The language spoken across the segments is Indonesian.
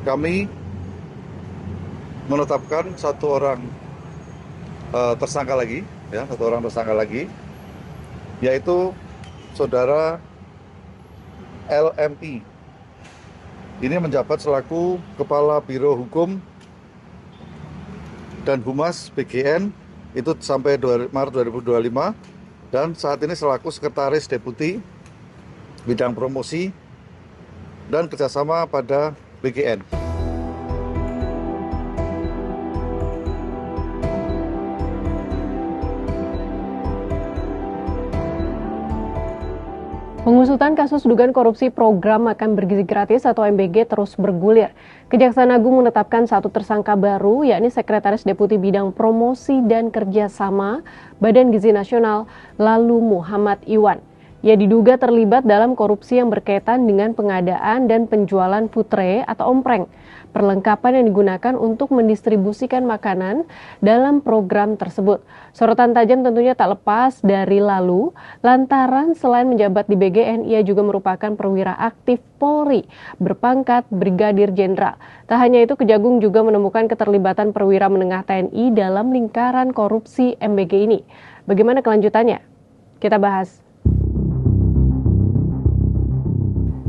kami menetapkan satu orang tersangka lagi, yaitu saudara LMI. Ini menjabat selaku Kepala Biro Hukum dan Humas BGN itu sampai Maret 2025, dan saat ini selaku Sekretaris Deputi Bidang Promosi dan Kerjasama pada BGN. Pengusutan kasus dugaan korupsi program makan bergizi gratis atau MBG terus bergulir. Kejaksaan Agung menetapkan satu tersangka baru, yakni Sekretaris Deputi Bidang Promosi dan Kerjasama Badan Gizi Nasional, Lalu Muhammad Iwan. Ia diduga terlibat dalam korupsi yang berkaitan dengan pengadaan dan penjualan futre atau ompreng, perlengkapan yang digunakan untuk mendistribusikan makanan dalam program tersebut. Sorotan tajam tentunya tak lepas dari Lalu, lantaran selain menjabat di BGN, ia juga merupakan perwira aktif Polri berpangkat Brigadir Jenderal. Tak hanya itu, Kejagung juga menemukan keterlibatan perwira menengah TNI dalam lingkaran korupsi MBG ini. Bagaimana kelanjutannya? Kita bahas.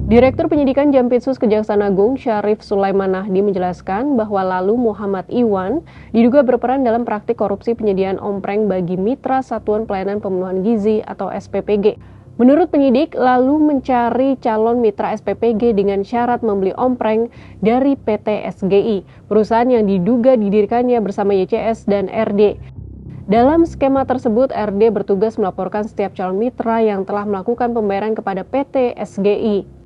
Direktur Penyidikan Jampitsus Kejaksaan Agung Syarif Sulaiman Nahdi menjelaskan bahwa Lalu Muhammad Iwan diduga berperan dalam praktik korupsi penyediaan ompreng bagi Mitra Satuan Pelayanan Pemenuhan Gizi atau SPPG. Menurut penyidik, Lalu mencari calon mitra SPPG dengan syarat membeli ompreng dari PT SGI, perusahaan yang diduga didirikannya bersama YCS dan RD. Dalam skema tersebut, RD bertugas melaporkan setiap calon mitra yang telah melakukan pembayaran kepada PT SGI.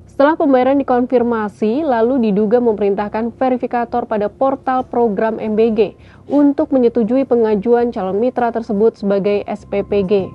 Setelah pembayaran dikonfirmasi, Lalu diduga memerintahkan verifikator pada portal program MBG untuk menyetujui pengajuan calon mitra tersebut sebagai SPPG.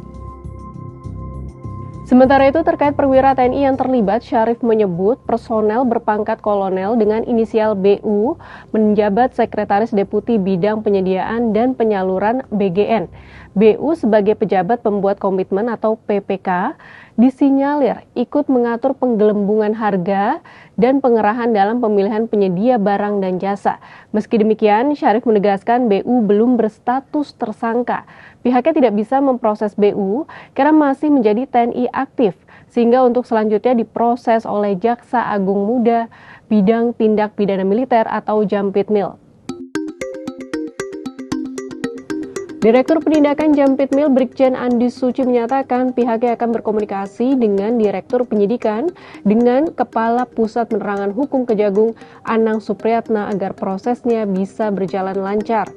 Sementara itu, terkait perwira TNI yang terlibat, Syarif menyebut personel berpangkat kolonel dengan inisial BU menjabat Sekretaris Deputi Bidang Penyediaan dan Penyaluran BGN. BU sebagai pejabat pembuat komitmen atau PPK disinyalir ikut mengatur penggelembungan harga dan pengerahan dalam pemilihan penyedia barang dan jasa. Meski demikian, Syarif menegaskan BU belum berstatus tersangka. Pihaknya tidak bisa memproses BU karena masih menjadi TNI aktif, sehingga untuk selanjutnya diproses oleh Jaksa Agung Muda Bidang Tindak Pidana Militer atau Jampitmil. Direktur Penindakan Jampitmil Brigjen Andi Suci menyatakan pihaknya akan berkomunikasi dengan Direktur Penyidikan dengan Kepala Pusat Penerangan Hukum Kejagung Anang Supriyatna agar prosesnya bisa berjalan lancar.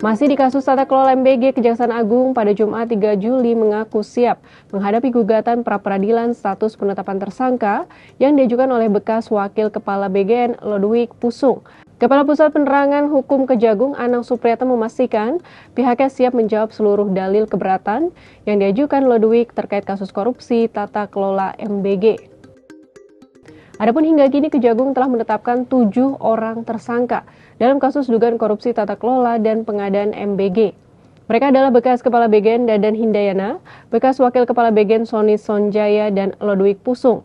Masih di kasus tata kelola MBG, Kejaksaan Agung pada Jumat 3 Juli mengaku siap menghadapi gugatan pra-peradilan status penetapan tersangka yang diajukan oleh bekas Wakil Kepala BGN Lodwig Pusung. Kepala Pusat Penerangan Hukum Kejagung Anang Supriyatna memastikan pihaknya siap menjawab seluruh dalil keberatan yang diajukan Lodwig terkait kasus korupsi tata kelola MBG. Adapun hingga kini Kejagung telah menetapkan 7 orang tersangka dalam kasus dugaan korupsi tata kelola dan pengadaan MBG. Mereka adalah bekas Kepala BGN Dadan Hindayana, bekas Wakil Kepala BGN Sony Sonjaya dan Lodwig Pusung,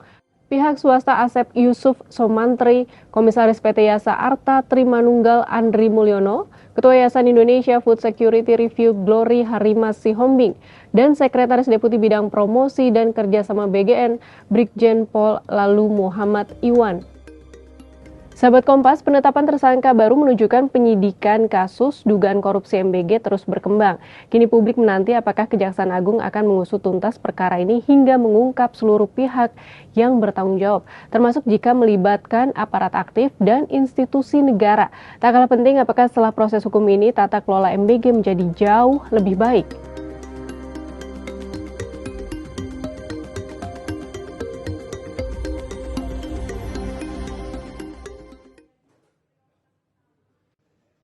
pihak swasta Asep Yusuf Somantri, Komisaris PT Yasa Arta Trimanunggal Andri Mulyono, Ketua Yayasan Indonesia Food Security Review Glory Harimas Sihombing, dan Sekretaris Deputi Bidang Promosi dan Kerjasama BGN Brigjen Pol Lalu Muhammad Iwan. Sahabat Kompas, penetapan tersangka baru menunjukkan penyidikan kasus dugaan korupsi MBG terus berkembang. Kini publik menanti apakah Kejaksaan Agung akan mengusut tuntas perkara ini hingga mengungkap seluruh pihak yang bertanggung jawab, termasuk jika melibatkan aparat aktif dan institusi negara. Tak kalah penting, apakah setelah proses hukum ini tata kelola MBG menjadi jauh lebih baik?